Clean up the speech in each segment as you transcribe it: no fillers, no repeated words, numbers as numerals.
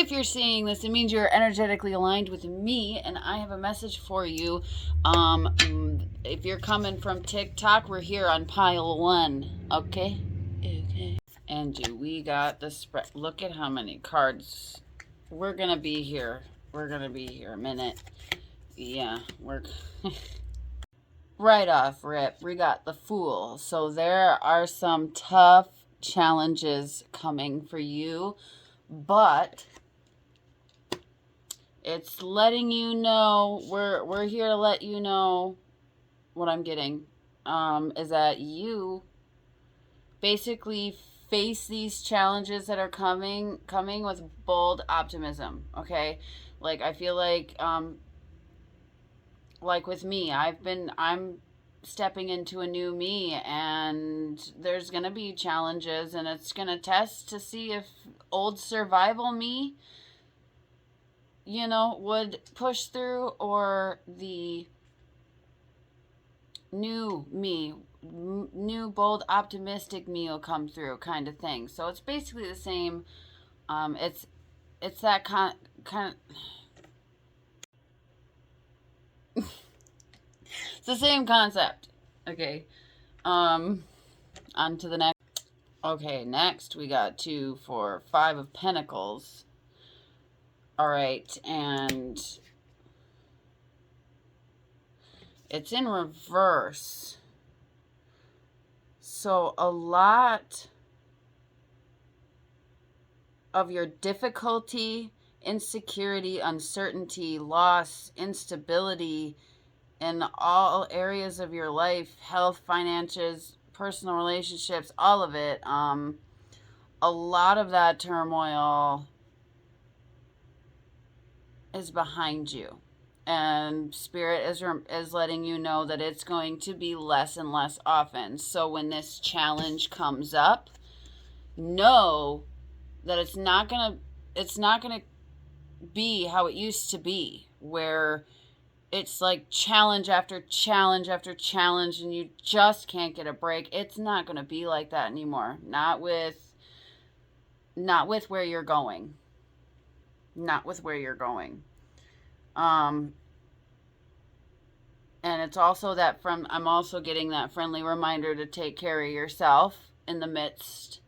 If you're seeing this, it means you're energetically aligned with me, and I have a message for you. If you're coming from TikTok, we're here on pile 1, okay? Okay. Angie, we got the spread. Look at how many cards. We're gonna be here. We're gonna be here a minute. Yeah, we're... Right off rip, we got the Fool. So there are some tough challenges coming for you, but it's letting you know, we're here to let you know what I'm getting, is that you basically face these challenges that are coming with bold optimism, okay? Like, I feel like with me, I'm stepping into a new me, and there's going to be challenges, and it's going to test to see if old survival me, you know, would push through, or the new me, new, bold, optimistic me will come through, kind of thing. So it's basically the same. It's that kind of it's the same concept. Okay. On to the next. Okay, next we got 2, 4, 5 of Pentacles. All right, and it's in reverse. So a lot of your difficulty, insecurity, uncertainty, loss, instability in all areas of your life, health, finances, personal relationships, all of it, a lot of that turmoil is behind you. And Spirit is letting you know that it's going to be less and less often. So when this challenge comes up, know that it's not gonna be how it used to be, where it's like challenge after challenge after challenge, and you just can't get a break. It's not gonna be like that anymore. Not with where you're going. Not with where you're going. And it's also that I'm also getting that friendly reminder to take care of yourself in the midst.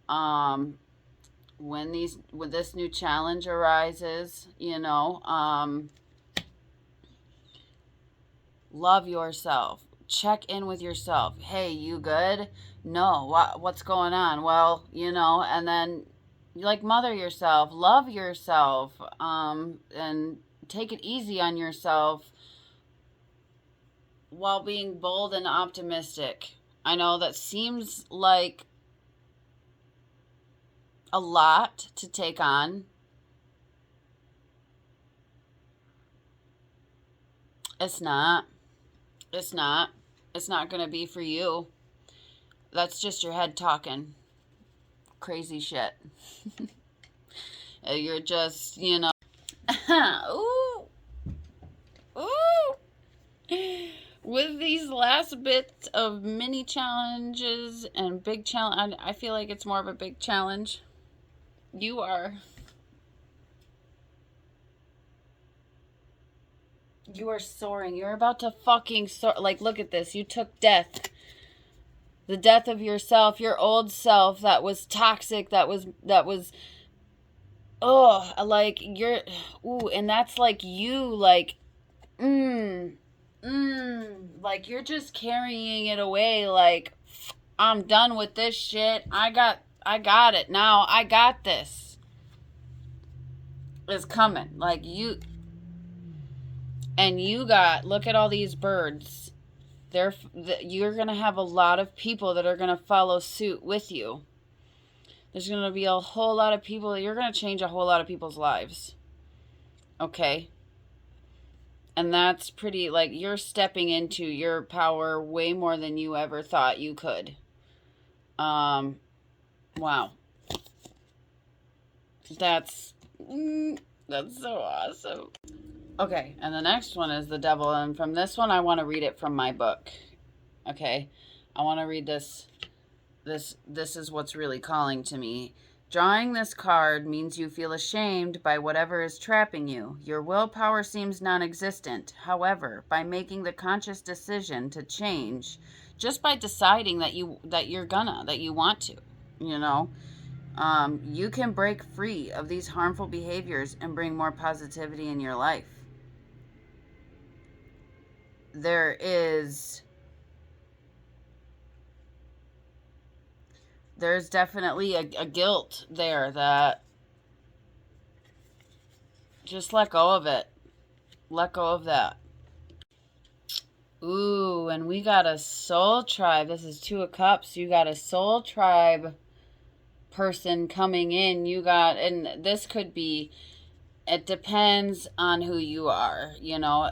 When this new challenge arises, you know, love yourself. Check in with yourself. Hey, you good? No. What's going on? Well, you know, and then like mother yourself, love yourself, and take it easy on yourself while being bold and optimistic. I know that seems like a lot to take on. It's not. It's not. It's not going to be for you. That's just your head talking crazy shit. You're just, you know. Ooh. Ooh. With these last bits of mini challenges and big challenge, I feel like it's more of a big challenge. You are soaring. You're about to fucking soar. Like, look at this. You took death. The death of yourself, your old self that was toxic, that was oh, like you're, ooh, and that's like you, like, like you're just carrying it away, like, I'm done with this shit. I got it now. I got this. It's coming. Like, you got, look at all these birds. You're going to have a lot of people that are going to follow suit with you. There's going to be a whole lot of people. You're going to change a whole lot of people's lives. Okay? And that's pretty, like, you're stepping into your power way more than you ever thought you could. Wow. That's so awesome. Okay, and the next one is the Devil, and from this one, I want to read it from my book. Okay, I want to read this. This is what's really calling to me. Drawing this card means you feel ashamed by whatever is trapping you. Your willpower seems non-existent. However, by making the conscious decision to change, just by deciding that you want to, you know, you can break free of these harmful behaviors and bring more positivity in your life. There's definitely a guilt there that just let go of it. Let go of that. Ooh, and we got a soul tribe. This is 2 of Cups. You got a soul tribe person coming in. And this could be, it depends on who you are, you know.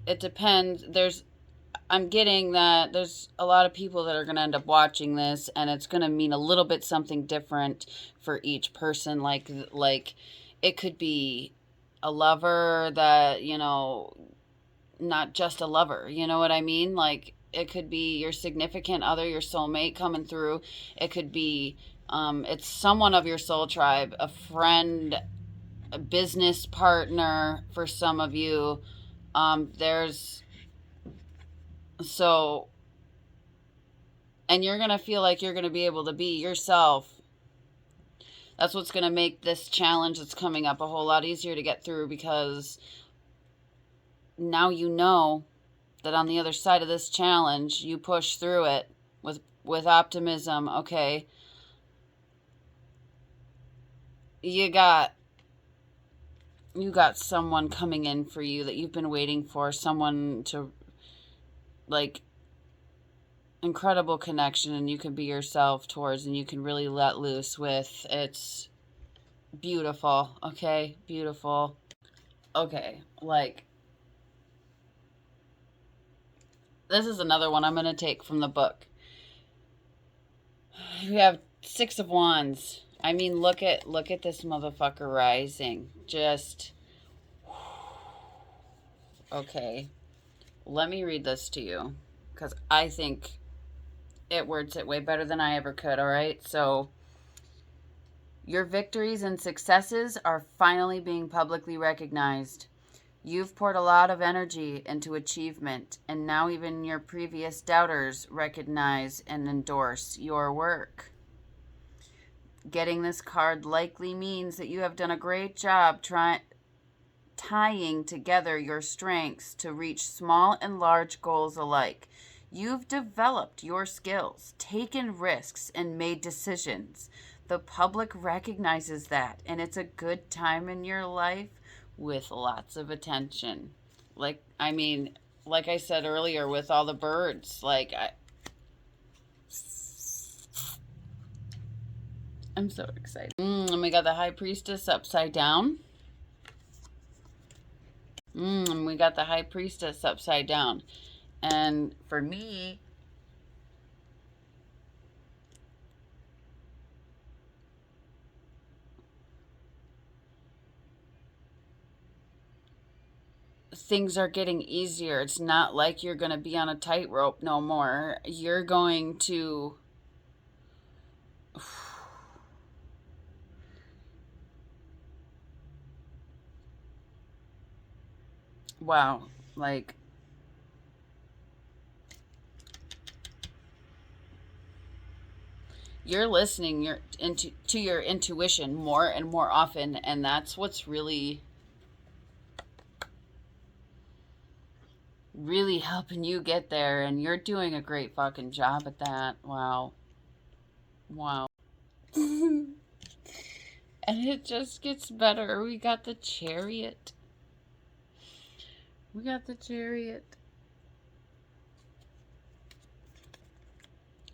It depends. I'm getting that there's a lot of people that are going to end up watching this, and it's going to mean a little bit something different for each person. Like it could be a lover that, you know, not just a lover, you know what I mean? Like, it could be your significant other, your soulmate coming through. It could be, it's someone of your soul tribe, a friend, a business partner for some of you. And you're going to feel like you're going to be able to be yourself. That's what's going to make this challenge that's coming up a whole lot easier to get through, because now you know that on the other side of this challenge, you push through it with optimism. Okay, you got someone coming in for you that you've been waiting for, someone to, like, incredible connection, and you can be yourself towards, and you can really let loose with. It's beautiful. Okay, beautiful. Okay, like, this is another one I'm going to take from the book. We have 6 of Wands. I mean, look at this motherfucker rising. Just, okay. Let me read this to you, because I think it words it way better than I ever could, all right? So, your victories and successes are finally being publicly recognized. You've poured a lot of energy into achievement, and now even your previous doubters recognize and endorse your work. Getting this card likely means that you have done a great job tying together your strengths to reach small and large goals alike. You've developed your skills, taken risks, and made decisions. The public recognizes that, and it's a good time in your life with lots of attention. Like I said earlier with all the birds, I'm so excited. And we got the High Priestess upside down. And we got the High Priestess upside down. And for me, things are getting easier. It's not like you're going to be on a tightrope no more. You're going to... Wow. Like... You're listening to your intuition more and more often, and that's what's really helping you get there, and you're doing a great fucking job at that. Wow. And it just gets better. We got the Chariot.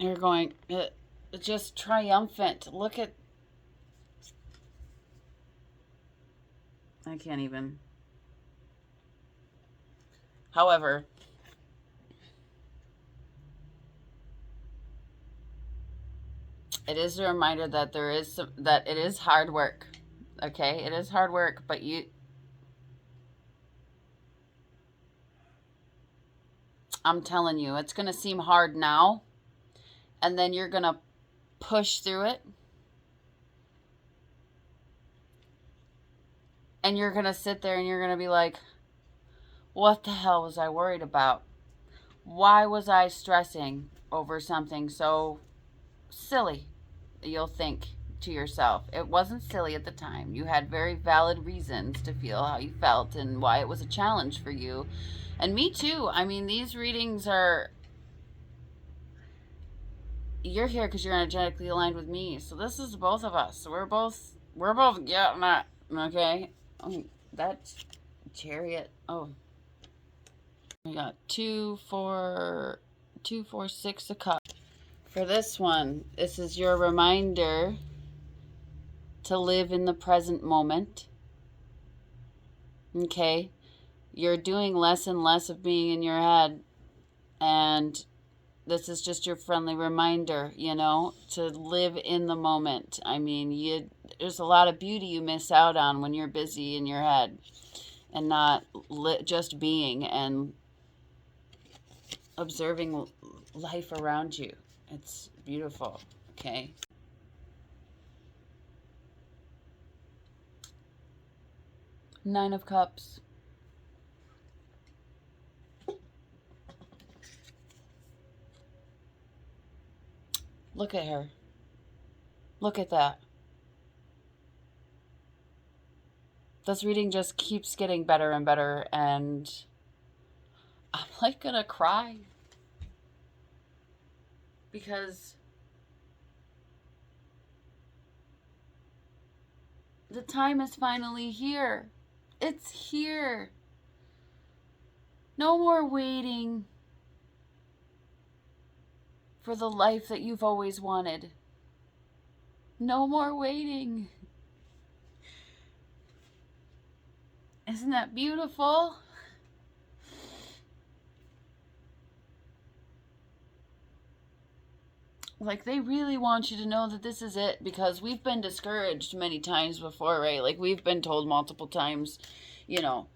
You're going... just triumphant. Look at... I can't even. However, it is a reminder that that it is hard work. Okay? It is hard work, but I'm telling you, it's going to seem hard now, and then you're going to push through it, And you're going to sit there and you're going to be like, what the hell was I worried about? Why was I stressing over something so silly? You'll think to yourself. It wasn't silly at the time. You had very valid reasons to feel how you felt and why it was a challenge for you. And me too. I mean, these readings are, you're here because you're energetically aligned with me. So this is both of us. So we're both getting it. Okay. Oh, that's Chariot. Oh, we got 2, 4, 2, 4, 6 of cups. For this one, this is your reminder to live in the present moment. Okay? You're doing less and less of being in your head, and this is just your friendly reminder, you know, to live in the moment. I mean, there's a lot of beauty you miss out on when you're busy in your head and not just being and observing life around you. It's beautiful, okay? Nine of Cups. Look at her. Look at that. This reading just keeps getting better and better, and I'm like gonna cry. Because the time is finally here. It's here. No more waiting for the life that you've always wanted. No more waiting. Isn't that beautiful? Like, they really want you to know that this is it, because we've been discouraged many times before, right? Like, we've been told multiple times, you know,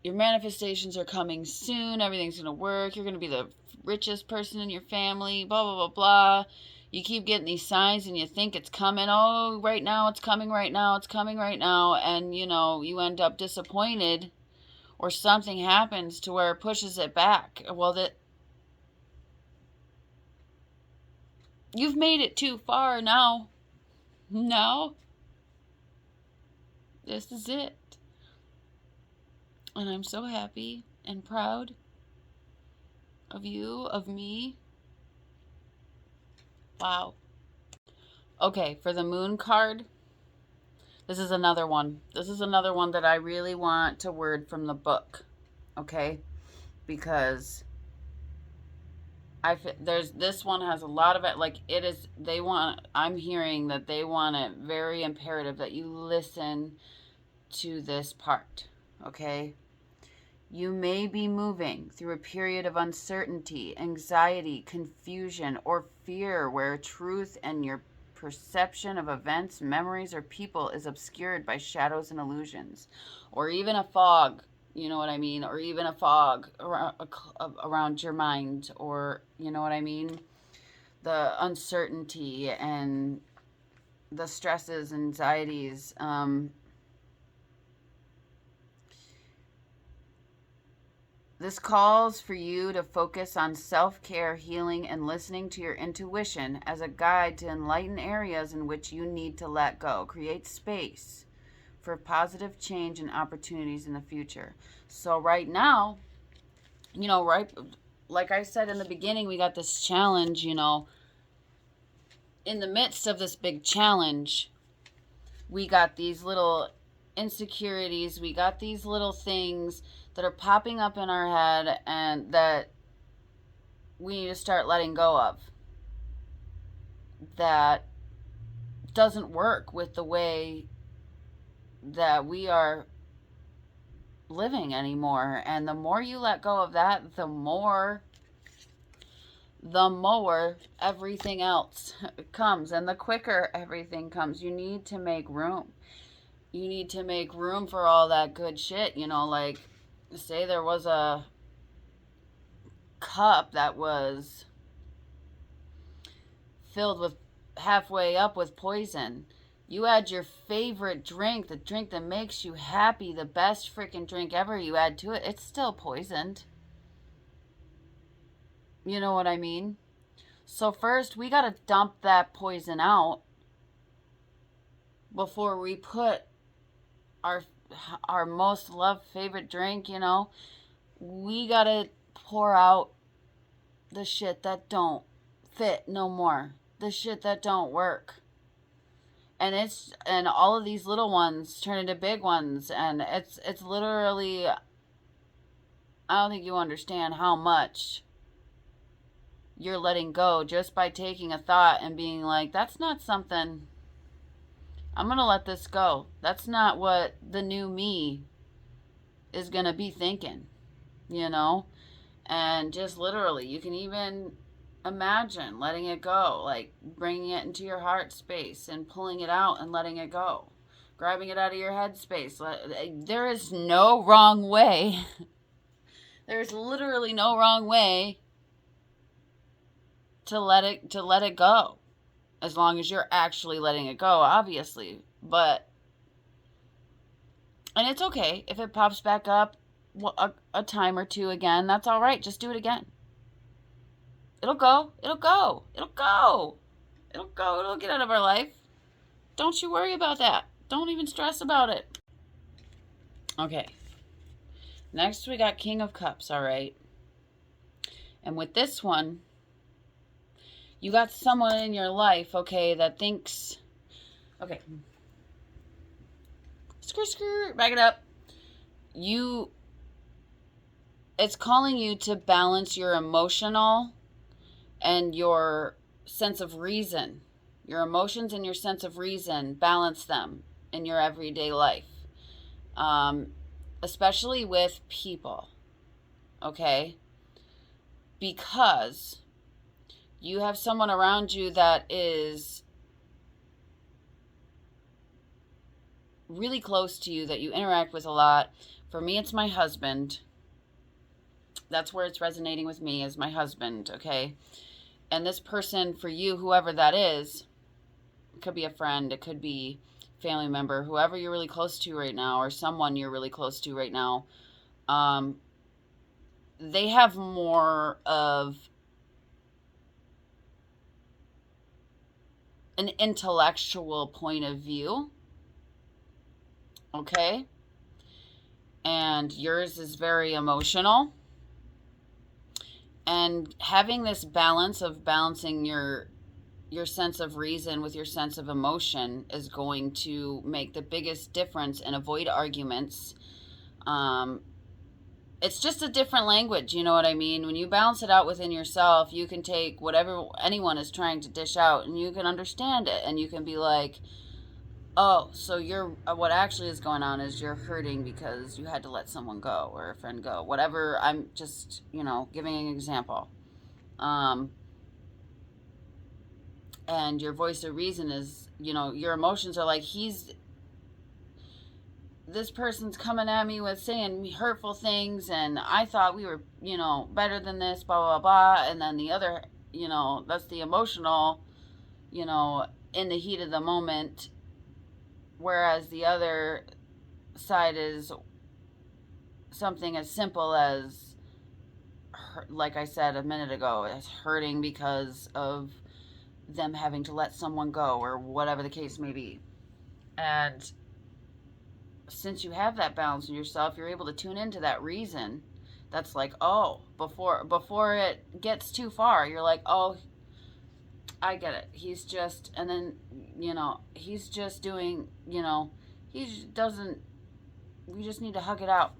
your manifestations are coming soon, everything's going to work, you're going to be the richest person in your family, blah, blah, blah, blah. You keep getting these signs and you think it's coming. Oh, right now, it's coming right now, it's coming right now. And, you know, you end up disappointed, or something happens to where it pushes it back. Well, you've made it too far now. Now, this is it. And I'm so happy and proud of you, of me. Wow. Okay, for the Moon card, this is another one. This is another one that I really want to word from the book. Okay? Because this one has a lot of it. Like, it is, I'm hearing that they want it very imperative that you listen to this part. Okay? You may be moving through a period of uncertainty, anxiety, confusion, or fear where truth and your perception of events, memories, or people is obscured by shadows and illusions, or even a fog, you know what I mean? Or even a fog around your mind, or, you know what I mean? The uncertainty and the stresses, anxieties, this calls for you to focus on self-care, healing, and listening to your intuition as a guide to enlighten areas in which you need to let go. Create space for positive change and opportunities in the future. So right now, you know, right, like I said in the beginning, we got this challenge, you know. In the midst of this big challenge, we got these little insecurities, we got these little things that are popping up in our head and that we need to start letting go of, that doesn't work with the way that we are living anymore. And the more you let go of that, the more everything else comes, and the quicker everything comes. You need to make room. You need to make room for all that good shit, you know. Like, say there was a cup that was filled with halfway up with poison. You add your favorite drink, the drink that makes you happy, the best freaking drink ever, you add to it, it's still poisoned. You know what I mean? So first, we got to dump that poison out before we put our most loved favorite drink, you know. We got to pour out the shit that don't fit no more. The shit that don't work. And all of these little ones turn into big ones, and it's literally, I don't think you understand how much you're letting go just by taking a thought and being like, that's not something, I'm gonna let this go. That's not what the new me is gonna be thinking, you know. And just literally, you can even imagine letting it go, like bringing it into your heart space and pulling it out and letting it go, grabbing it out of your head space. There is no wrong way. There's literally no wrong way to let it go, as long as you're actually letting it go, obviously. But, and it's okay if it pops back up a time or two again. That's all right. Just do it again. It'll go. It'll go. It'll go. It'll go. It'll get out of our life. Don't you worry about that. Don't even stress about it. Okay. Next, we got King of Cups, all right? And with this one, you got someone in your life, okay, that thinks, okay, back it up. It's calling you to balance your emotional and your sense of reason. Your emotions and your sense of reason, balance them in your everyday life. Especially with people, okay? Because you have someone around you that is really close to you, that you interact with a lot. For me, it's my husband. That's where it's resonating with me, is my husband, okay? And this person, for you, whoever that is, it could be a friend, it could be a family member, whoever you're really close to right now, or someone you're really close to right now, they have more of an intellectual point of view, okay? And yours is very emotional. And having this balance of balancing your sense of reason with your sense of emotion is going to make the biggest difference and avoid arguments. It's just a different language, you know what I mean? When you balance it out within yourself, you can take whatever anyone is trying to dish out and you can understand it, and you can be like, oh, so you're, what actually is going on is you're hurting because you had to let someone go or a friend go. Whatever, I'm just, giving an example. And your voice of reason is, your emotions are like, this person's coming at me with saying hurtful things, and I thought we were, better than this, blah, blah, blah. And then the other, that's the emotional, in the heat of the moment. Whereas the other side is something as simple as, like I said a minute ago, it's hurting because of them having to let someone go or whatever the case may be. And since you have that balance in yourself, you're able to tune into that reason. That's like, oh, before it gets too far, you're like, oh, I get it. He's just, and then, he's just doing, he doesn't, we just need to hug it out.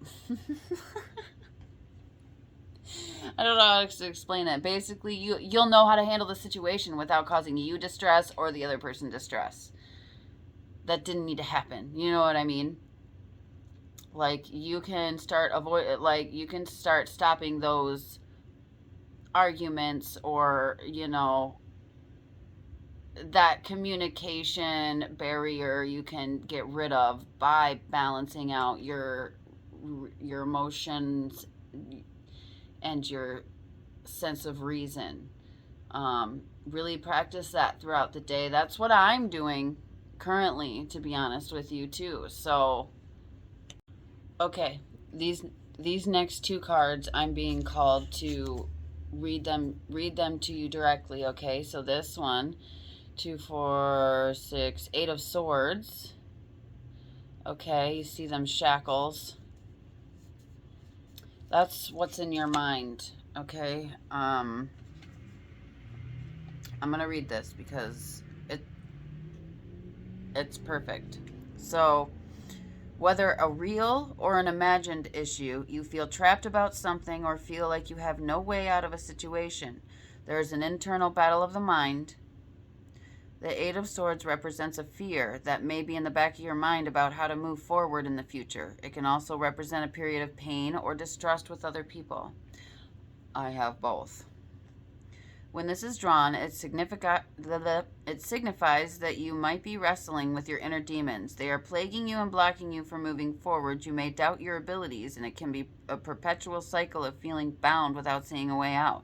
I don't know how to explain it. Basically, you'll know how to handle the situation without causing you distress or the other person distress. That didn't need to happen. You know what I mean? Like, you can start stopping those arguments, or, that communication barrier you can get rid of by balancing out your emotions and your sense of reason. Really practice that throughout the day. That's what I'm doing currently, to be honest with you, too. So, okay, these next two cards, I'm being called to read them to you directly. Okay, so this one, 2, 4, 6, 8 of Swords. Okay, you see them shackles. That's what's in your mind. Okay, I'm gonna read this because it's perfect. So, whether a real or an imagined issue, you feel trapped about something or feel like you have no way out of a situation. There is an internal battle of the mind. The Eight of Swords represents a fear that may be in the back of your mind about how to move forward in the future. It can also represent a period of pain or distrust with other people. I have both. When this is drawn, it signifies that you might be wrestling with your inner demons. They are plaguing you and blocking you from moving forward. You may doubt your abilities, and it can be a perpetual cycle of feeling bound without seeing a way out.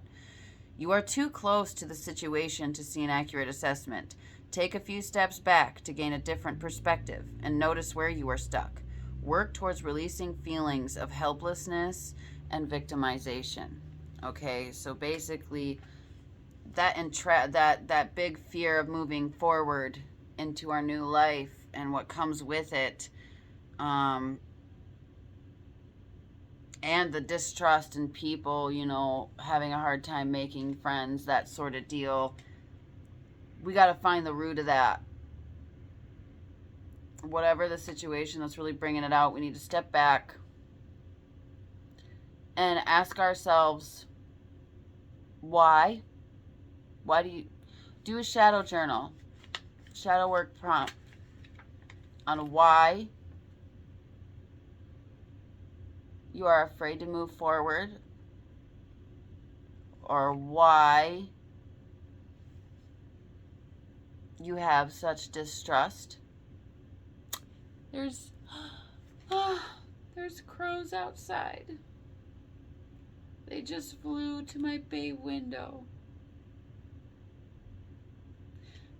You are too close to the situation to see an accurate assessment. Take a few steps back to gain a different perspective and notice where you are stuck. Work towards releasing feelings of helplessness and victimization. Okay, so basically that big fear of moving forward into our new life and what comes with it, and the distrust in people, you know, having a hard time making friends, that sort of deal. We got to find the root of that. Whatever the situation that's really bringing it out, we need to step back and ask ourselves, why? Why do a shadow journal, shadow work prompt on why you are afraid to move forward, or why you have such distrust. There's crows outside. They just flew to my bay window.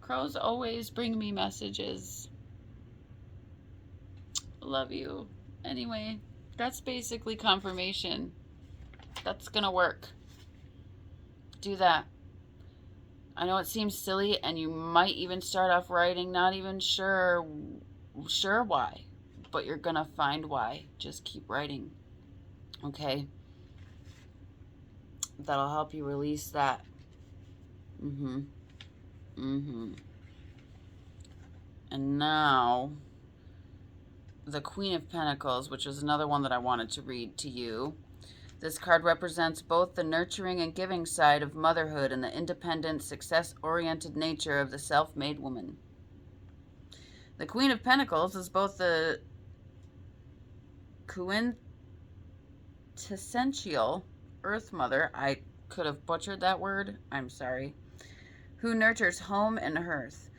Crows always bring me messages. Love you. Anyway, that's basically confirmation. That's gonna work. Do that. I know it seems silly, and you might even start off writing not even sure why, but you're gonna find why. Just keep writing. Okay? That'll help you release that. And now, the Queen of Pentacles, which is another one that I wanted to read to you. This card represents both the nurturing and giving side of motherhood and the independent, success-oriented nature of the self-made woman. The Queen of Pentacles is both the quintessential Earth Mother, I could have butchered that word, I'm sorry, who nurtures home and hearth,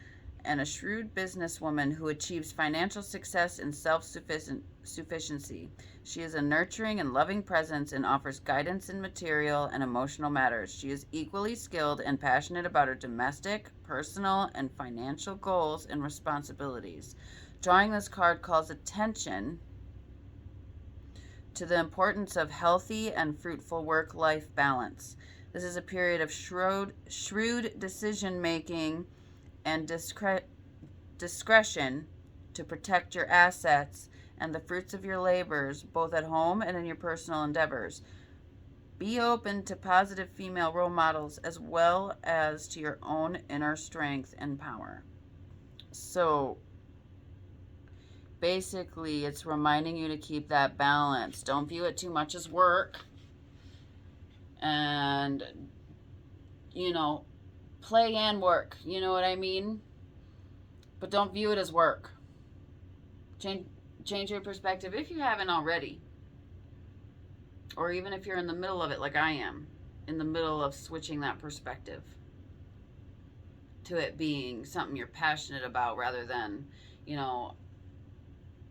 and a shrewd businesswoman who achieves financial success and self-sufficiency. She is a nurturing and loving presence and offers guidance in material and emotional matters. She is equally skilled and passionate about her domestic, personal, and financial goals and responsibilities. Drawing this card calls attention to the importance of healthy and fruitful work-life balance. This is a period of shrewd decision-making and discretion to protect your assets and the fruits of your labors, both at home and in your personal endeavors. Be open to positive female role models as well as to your own inner strength and power. So, basically, it's reminding you to keep that balance. Don't view it too much as work. And, you know, play and work. You know what I mean? But don't view it as work. Change your perspective if you haven't already. Or even if you're in the middle of it like I am. In the middle of switching that perspective to it being something you're passionate about rather than, you know,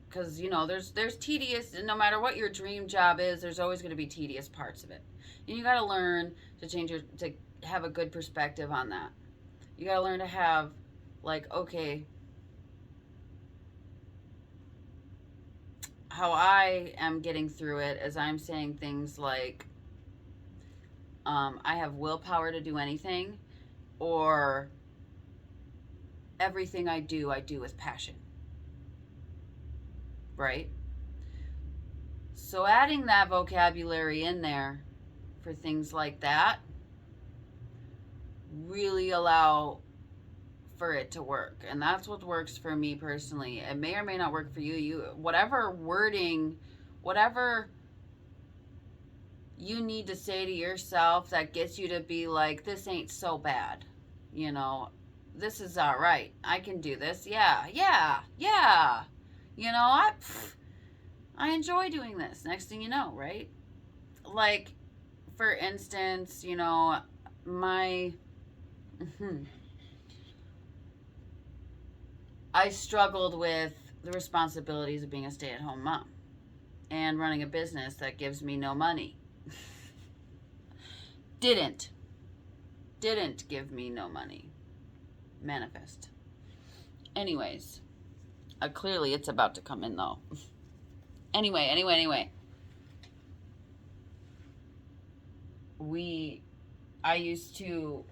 because, you know, there's tedious, no matter what your dream job is, there's always going to be tedious parts of it. And you got to learn to have a good perspective on that. You got to learn to have, like, okay, how I am getting through it is I'm saying things like, I have willpower to do anything, or everything I do with passion, right? So adding that vocabulary in there for things like that really allow for it to work. And that's what works for me personally. It may or may not work for you. Whatever wording, whatever you need to say to yourself that gets you to be like, this ain't so bad. You know, this is all right. I can do this. Yeah. You know, I enjoy doing this. Next thing you know, right? Like, for instance, you know, I struggled with the responsibilities of being a stay-at-home mom and running a business that gives me no money. Didn't give me no money. Manifest. Anyways, clearly it's about to come in though. Anyway. I used to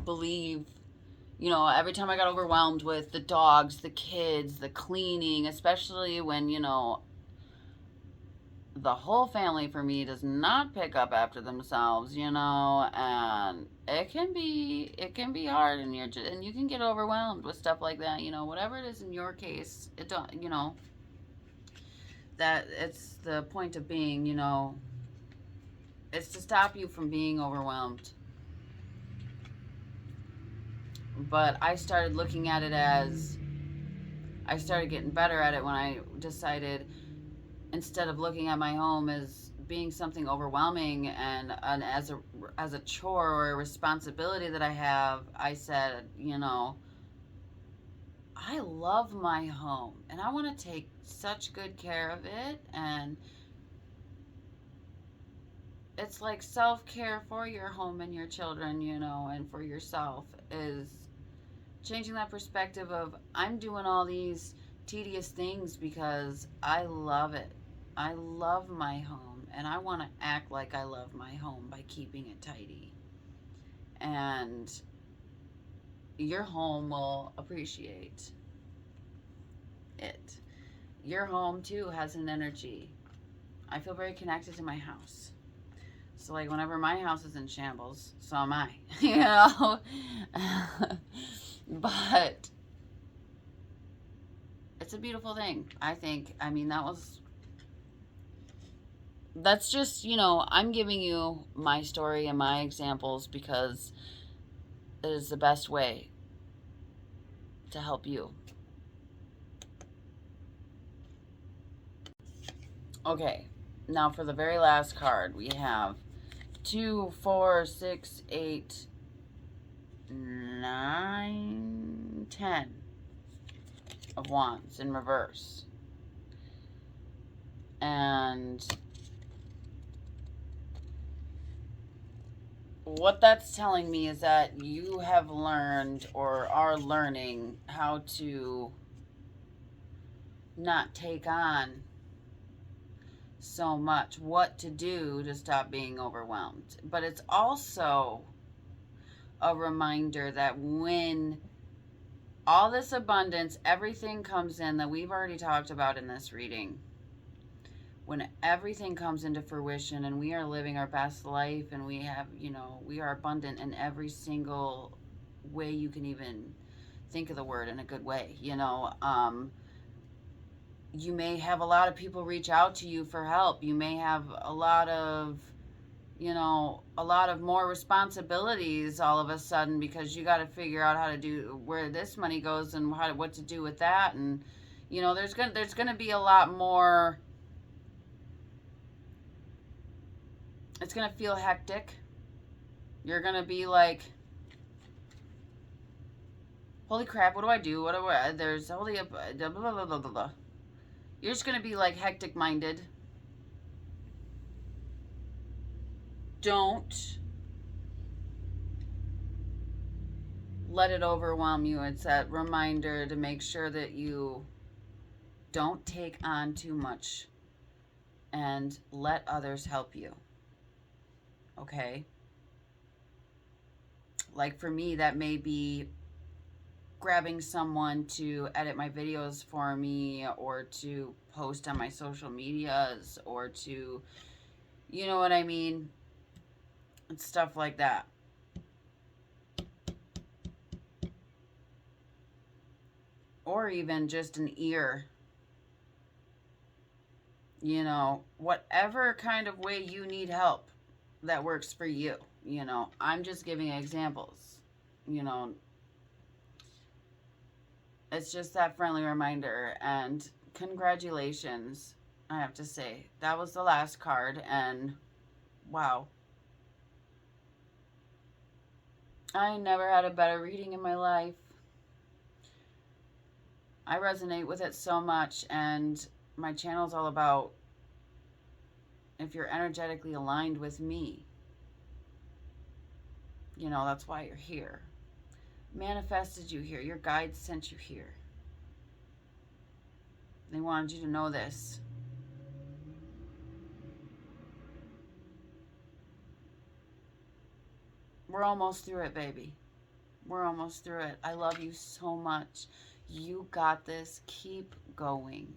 believe, you know, every time I got overwhelmed with the dogs, the kids, the cleaning, especially when, you know, the whole family for me does not pick up after themselves, you know, and it can be hard, and you can get overwhelmed with stuff like that, you know, whatever it is in your case. It don't, you know, that it's the point of being, you know, it's to stop you from being overwhelmed. But I started looking at it as, I started getting better at it when I decided, instead of looking at my home as being something overwhelming and as a chore or a responsibility that I have, I said, you know, I love my home and I want to take such good care of it, and it's like self-care for your home and your children, you know, and for yourself, is changing that perspective of, I'm doing all these tedious things because I love it. I love my home, and I want to act like I love my home by keeping it tidy. And your home will appreciate it. Your home too has an energy. I feel very connected to my house. So like whenever my house is in shambles, so am I, you know? But it's a beautiful thing, I think. I mean, that's just, you know, I'm giving you my story and my examples because it is the best way to help you. Okay, now for the very last card, we have 2, 4, 6, 8, 9, 10 of Wands in reverse. And what that's telling me is that you have learned or are learning how to not take on so much, what to do to stop being overwhelmed. But it's also a reminder that when all this abundance, everything comes in that we've already talked about in this reading, when everything comes into fruition and we are living our best life and we have, you know, we are abundant in every single way you can even think of the word, in a good way, you know, you may have a lot of people reach out to you for help. You may have a lot of, you know, a lot of more responsibilities all of a sudden, because you got to figure out how to do where this money goes and what to do with that. And, you know, there's going to be a lot more. It's going to feel hectic. You're going to be like, holy crap, what do I do? There's holy, blah, blah, blah, blah, blah. You're just going to be like hectic minded. Don't let it overwhelm you. It's that reminder to make sure that you Don't take on too much and let others help you. Okay? Like for me, that may be grabbing someone to edit my videos for me, or to post on my social medias, or to, you know what I mean? And stuff like that. Or even just an ear. You know, whatever kind of way you need help that works for you. You know, I'm just giving examples. You know, it's just that friendly reminder. And congratulations, I have to say. That was the last card, and wow. I never had a better reading in my life. I resonate with it so much, and my channel is all about if you're energetically aligned with me. You know, that's why you're here. Manifested you here. Your guides sent you here. They wanted you to know this. We're almost through it, baby. We're almost through it. I love you so much. You got this. Keep going.